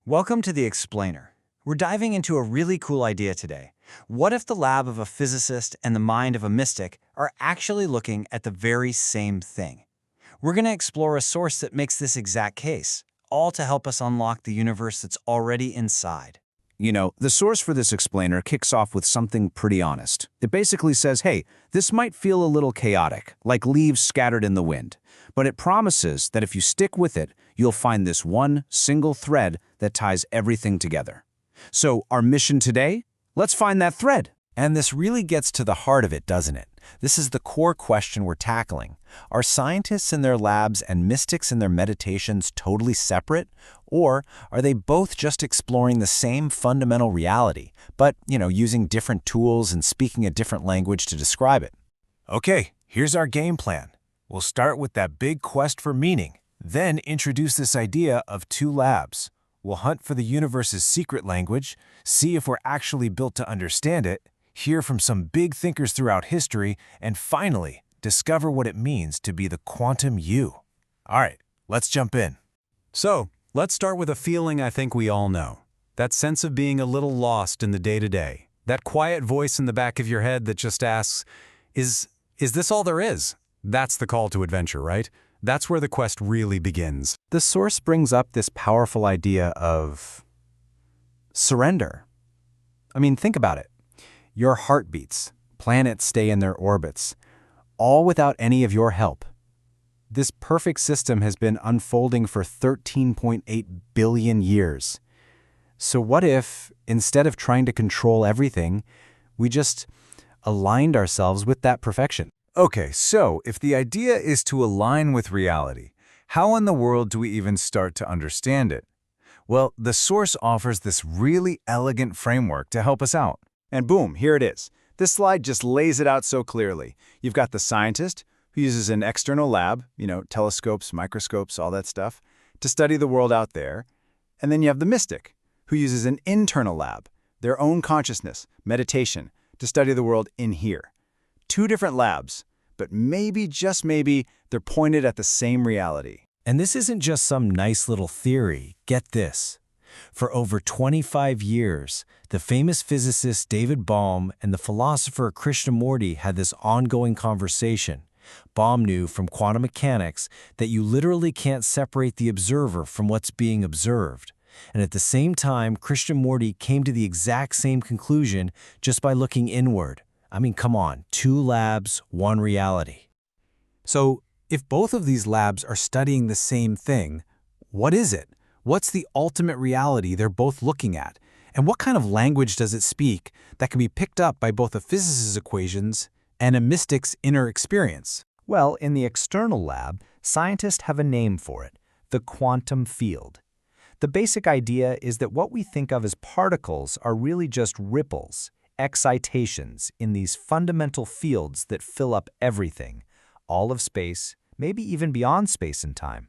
Welcome to The Explainer. We're diving into a really cool idea today. What if the lab of a physicist and the mind of a mystic are actually looking at the very same thing? We're going to explore a source that makes this exact case, all to help us unlock the universe that's already inside. The source for this explainer kicks off with something pretty honest. It basically says, hey, this might feel a little chaotic, like leaves scattered in the wind, but it promises that if you stick with it, you'll find this one single thread that ties everything together. So our mission today? Let's find that thread. And this really gets to the heart of it, doesn't it? This is the core question we're tackling. Are scientists in their labs and mystics in their meditations totally separate? Or are they both just exploring the same fundamental reality, but, using different tools and speaking a different language to describe it? Okay, here's our game plan. We'll start with that big quest for meaning, then introduce this idea of two labs. We'll hunt for the universe's secret language, see if we're actually built to understand it, hear from some big thinkers throughout history, and finally, discover what it means to be the quantum you. All right, let's jump in. So, let's start with a feeling I think we all know. That sense of being a little lost in the day-to-day. That quiet voice in the back of your head that just asks, is this all there is? That's the call to adventure, right? That's where the quest really begins. The source brings up this powerful idea of surrender. Think about it. Your heart beats, planets stay in their orbits, all without any of your help. This perfect system has been unfolding for 13.8 billion years. So what if, instead of trying to control everything, we just aligned ourselves with that perfection? Okay, so if the idea is to align with reality, how in the world do we even start to understand it? Well, the source offers this really elegant framework to help us out. And boom, here it is. This slide just lays it out so clearly. You've got the scientist who uses an external lab, telescopes, microscopes, all that stuff, to study the world out there. And then you have the mystic who uses an internal lab, their own consciousness, meditation, to study the world in here. Two different labs, but maybe, just maybe, they're pointed at the same reality. And this isn't just some nice little theory. Get this. For over 25 years, the famous physicist David Bohm and the philosopher Krishnamurti had this ongoing conversation. Bohm knew from quantum mechanics that you literally can't separate the observer from what's being observed. And at the same time, Krishnamurti came to the exact same conclusion just by looking inward. Come on, two labs, one reality. So, if both of these labs are studying the same thing, what is it? What's the ultimate reality they're both looking at? And what kind of language does it speak that can be picked up by both a physicist's equations and a mystic's inner experience? Well, in the external lab, scientists have a name for it, the quantum field. The basic idea is that what we think of as particles are really just ripples, excitations in these fundamental fields that fill up everything, all of space, maybe even beyond space and time.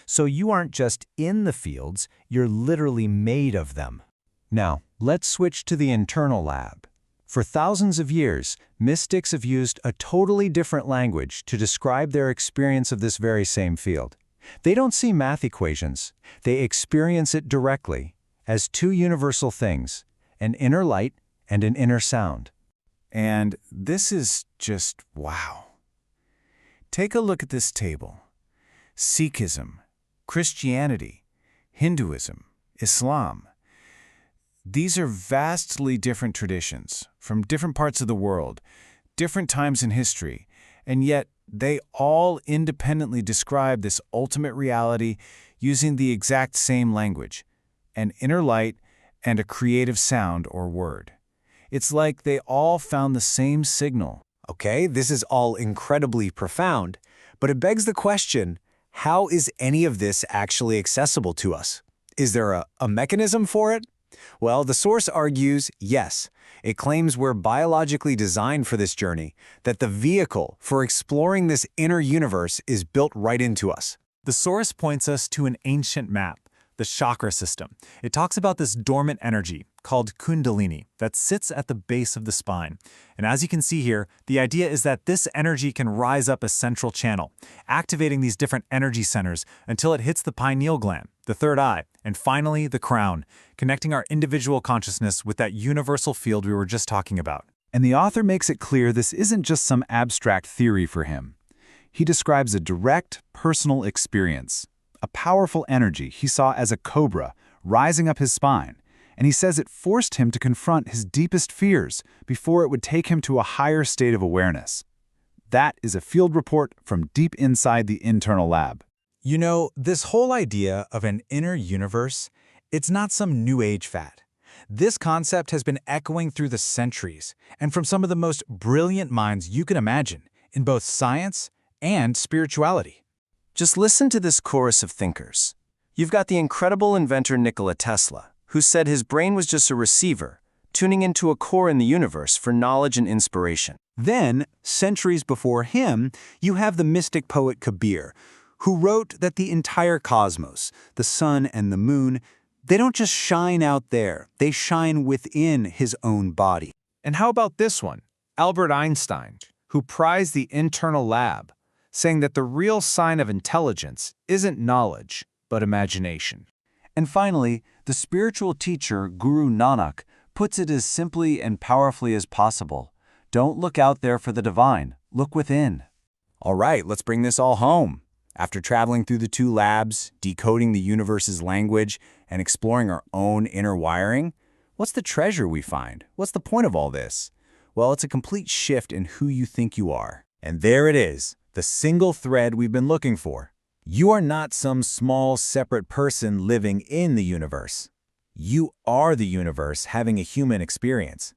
So you aren't just in the fields, you're literally made of them. Now, let's switch to the internal lab. For thousands of years, mystics have used a totally different language to describe their experience of this very same field. They don't see math equations. They experience it directly as two universal things, an inner light and an inner sound. And this is just wow. Take a look at this table. Sikhism, Christianity, Hinduism, Islam. These are vastly different traditions from different parts of the world, different times in history, and yet they all independently describe this ultimate reality using the exact same language, an inner light and a creative sound or word. It's like they all found the same signal. Okay, this is all incredibly profound, but it begs the question, how is any of this actually accessible to us? Is there a mechanism for it? Well, the source argues yes. It claims we're biologically designed for this journey, that the vehicle for exploring this inner universe is built right into us. The source points us to an ancient map, the chakra system. It talks about this dormant energy, called Kundalini, that sits at the base of the spine. And as you can see here, the idea is that this energy can rise up a central channel, activating these different energy centers until it hits the pineal gland, the third eye, and finally, the crown, connecting our individual consciousness with that universal field we were just talking about. And the author makes it clear this isn't just some abstract theory for him. He describes a direct, personal experience, a powerful energy he saw as a cobra rising up his spine, and he says it forced him to confront his deepest fears before it would take him to a higher state of awareness. That is a field report from deep inside the internal lab. You know, this whole idea of an inner universe, it's not some new age fad. This concept has been echoing through the centuries and from some of the most brilliant minds you can imagine in both science and spirituality. Just listen to this chorus of thinkers. You've got the incredible inventor Nikola Tesla, who said his brain was just a receiver, tuning into a core in the universe for knowledge and inspiration. Then, centuries before him, you have the mystic poet Kabir, who wrote that the entire cosmos, the sun and the moon, they don't just shine out there, they shine within his own body. And how about this one? Albert Einstein, who prized the internal lab, saying that the real sign of intelligence isn't knowledge, but imagination. And finally, the spiritual teacher, Guru Nanak, puts it as simply and powerfully as possible. Don't look out there for the divine, look within. All right, let's bring this all home. After traveling through the two labs, decoding the universe's language, and exploring our own inner wiring, what's the treasure we find? What's the point of all this? Well, it's a complete shift in who you think you are. And there it is, the single thread we've been looking for. You are not some small, separate person living in the universe. You are the universe having a human experience.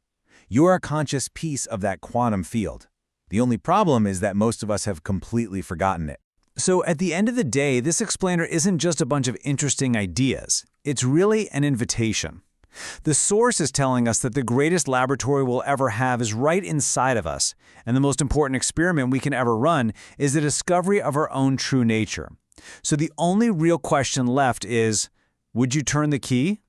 You are a conscious piece of that quantum field. The only problem is that most of us have completely forgotten it. So at the end of the day, this explainer isn't just a bunch of interesting ideas. It's really an invitation. The source is telling us that the greatest laboratory we'll ever have is right inside of us, and the most important experiment we can ever run is the discovery of our own true nature. So the only real question left is, would you turn the key?